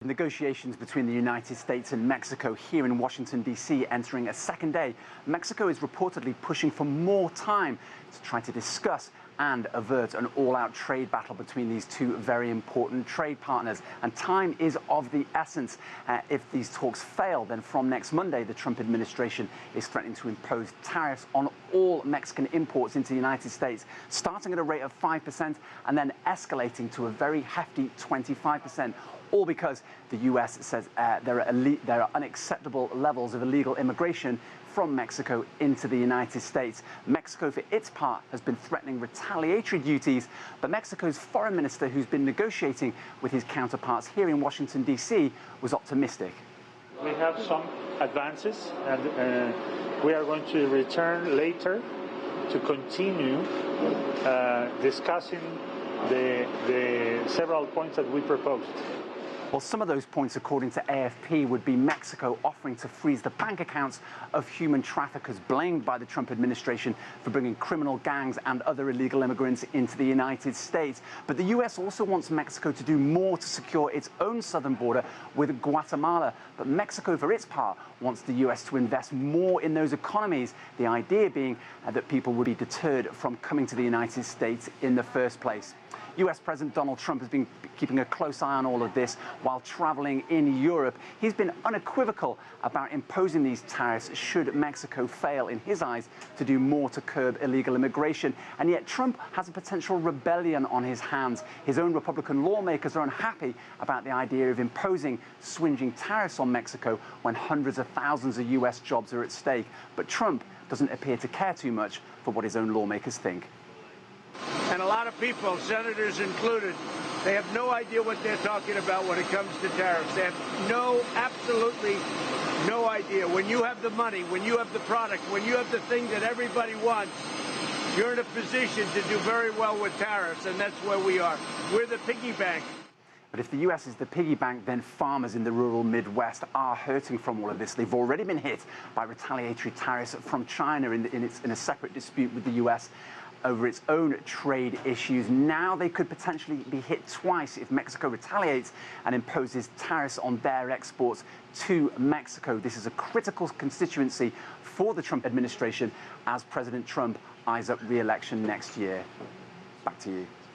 Negotiations between the United States and Mexico here in Washington, D.C. entering a second day. Mexico is reportedly pushing for more time to try to discuss and avert an all-out trade battle between these two very important trade partners. And time is of the essence. If these talks fail, then from next Monday, the Trump administration is threatening to impose tariffs on all Mexican imports into the United States, starting at a rate of 5% and then escalating to a very hefty 25%. All because the US says there are unacceptable levels of illegal immigration from Mexico into the United States. Mexico, for its part, has been threatening retaliatory duties, but Mexico's foreign minister, who's been negotiating with his counterparts here in Washington, D.C., was optimistic. We have some advances, and we are going to return later to continue discussing the several points that we proposed. Well, some of those points, according to AFP, would be Mexico offering to freeze the bank accounts of human traffickers blamed by the Trump administration for bringing criminal gangs and other illegal immigrants into the United States. But the US also wants Mexico to do more to secure its own southern border with Guatemala. But Mexico, for its part, wants the US to invest more in those economies, the idea being that people would be deterred from coming to the United States in the first place. US President Donald Trump has been keeping a close eye on all of this while traveling in Europe. He's been unequivocal about imposing these tariffs should Mexico fail, in his eyes, to do more to curb illegal immigration. And yet Trump has a potential rebellion on his hands. His own Republican lawmakers are unhappy about the idea of imposing swingeing tariffs on Mexico when hundreds of thousands of US jobs are at stake. But Trump doesn't appear to care too much for what his own lawmakers think. And a lot of people, senators included, they have no idea what they're talking about when it comes to tariffs. They have absolutely no idea. When you have the money, when you have the product, when you have the thing that everybody wants, you're in a position to do very well with tariffs, and that's where we are. We're the piggy bank. But if the US is the piggy bank, then farmers in the rural Midwest are hurting from all of this. They've already been hit by retaliatory tariffs from China in a separate dispute with the US over its own trade issues. Now they could potentially be hit twice if Mexico retaliates and imposes tariffs on their exports to Mexico. This is a critical constituency for the Trump administration as President Trump eyes up re-election next year. Back to you.